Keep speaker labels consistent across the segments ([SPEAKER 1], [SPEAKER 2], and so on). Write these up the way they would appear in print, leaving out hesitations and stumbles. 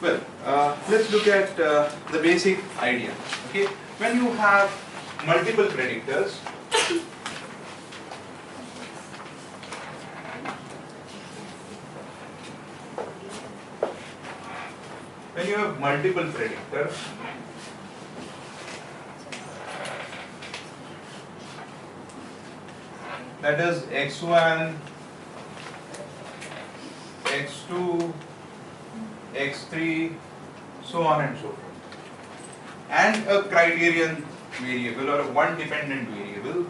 [SPEAKER 1] Well, let's look at the basic idea. Okay, when you have multiple predictors, that is x1, x2, x3, so on and so forth, and a criterion variable or one dependent variable,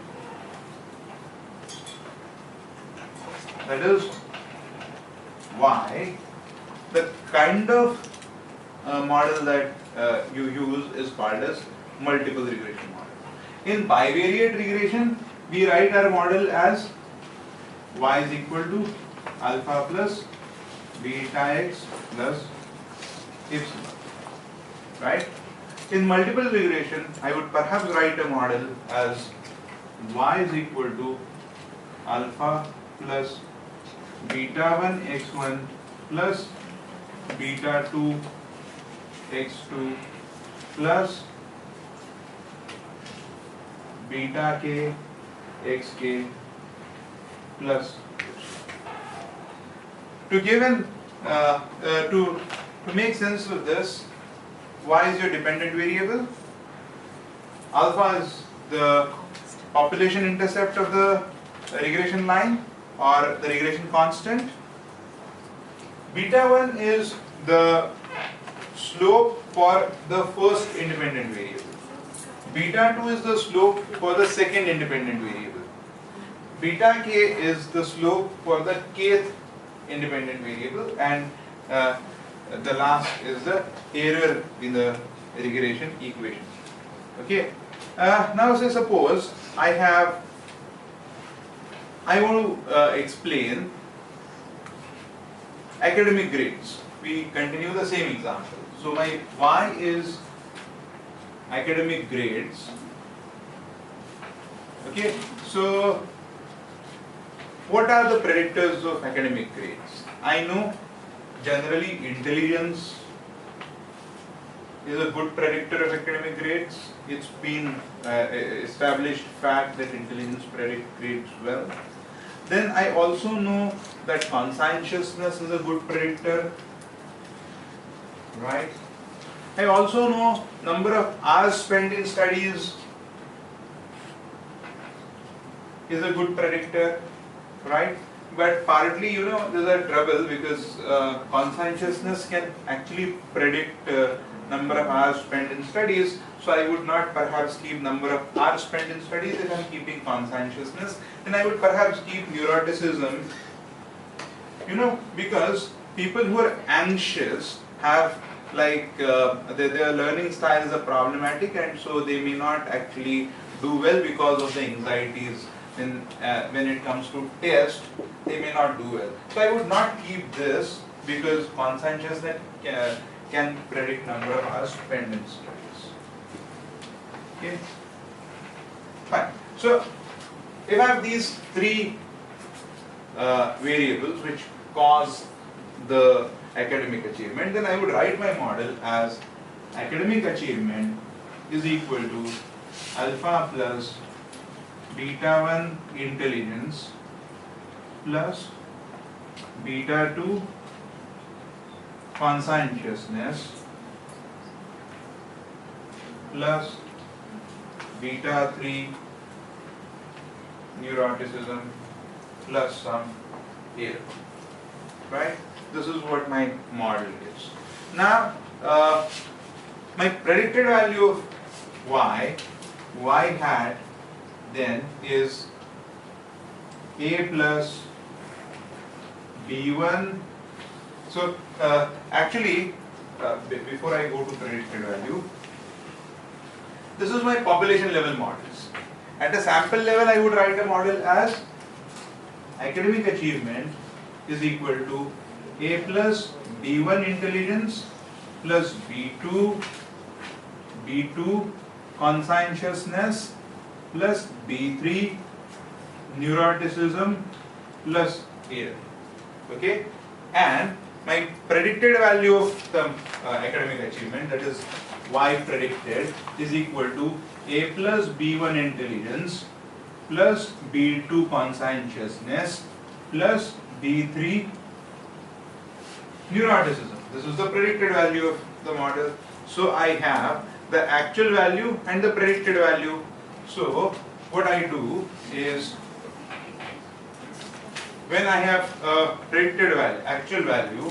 [SPEAKER 1] that is y, the kind of model that you use is called as multiple regression model. In bivariate regression, we write our model as y is equal to alpha plus beta x plus epsilon, right? In multiple regression, I would perhaps write a model as y is equal to alpha plus beta 1 x1 plus beta 2 x2 plus beta k xk plus. To give an to make sense of this, y is your dependent variable, alpha is the population intercept of the regression line or the regression constant, beta 1 is the slope for the first independent variable, beta 2 is the slope for the second independent variable, beta k is the slope for the kth independent variable, and the last is the error in the regression equation. Okay. Now say suppose I want to explain academic grades. We continue the same example. So my y is academic grades. Okay. So what are the predictors of academic grades? I know generally intelligence is a good predictor of academic grades. It's been established fact that intelligence predicts grades well. Then I also know that conscientiousness is a good predictor, right? I also know number of hours spent in studies is a good predictor, right? But partly, there's a trouble because conscientiousness can actually predict number of hours spent in studies. So I would not perhaps keep number of hours spent in studies if I'm keeping conscientiousness. Then I would perhaps keep neuroticism, because people who are anxious have their learning styles are problematic, and so they may not actually do well because of the anxieties. When it comes to test, they may not do well. So I would not keep this because conscientiousness can predict number of hours spent in studies. Okay, fine. So if I have these three variables which cause the academic achievement, then I would write my model as academic achievement is equal to alpha plus beta 1 intelligence plus beta 2 conscientiousness plus beta 3 neuroticism plus some error, right? This is what my model is. Now my predicted value of y hat then is a plus b1. So actually before I go to predicted value, this is my population level models. At a sample level I would write a model as academic achievement is equal to a plus b1 intelligence plus b2 conscientiousness plus b3 neuroticism plus error. Okay, and my predicted value of the academic achievement, that is y predicted, is equal to a plus b1 intelligence plus b2 conscientiousness plus b3 neuroticism. This is the predicted value of the model. So I have the actual value and the predicted value. So what I do is, when I have a predicted value, actual value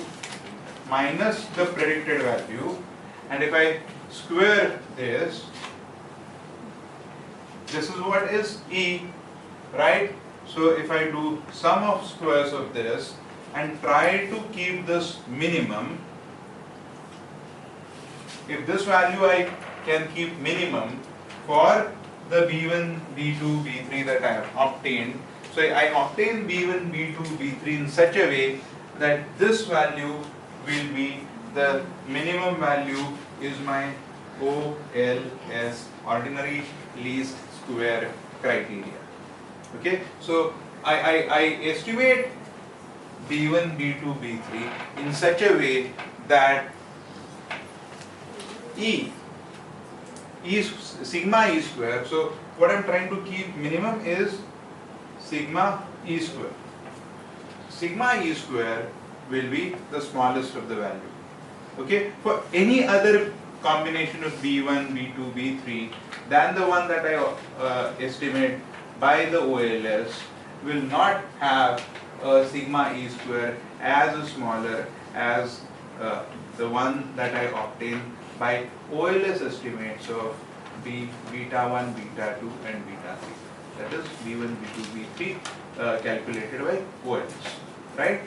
[SPEAKER 1] minus the predicted value, and if I square this is what is E, right? So if I do sum of squares of this and try to keep this minimum, if this value I can keep minimum for the B1, B2, B3 that I have obtained. So I obtain B1, B2, B3 in such a way that this value will be the minimum value is my OLS, ordinary least square criteria. Okay, so I estimate B1, B2, B3 in such a way that sigma E square. So what I'm trying to keep minimum is sigma E square. Sigma E square will be the smallest of the value. Okay, for any other combination of B1, B2, B3 than the one that I estimate by the OLS will not have a sigma E square as smaller as the one that I obtain by OLS estimates of beta 1, beta 2 and beta 3. That is B1, B2, B3 calculated by OLS, right?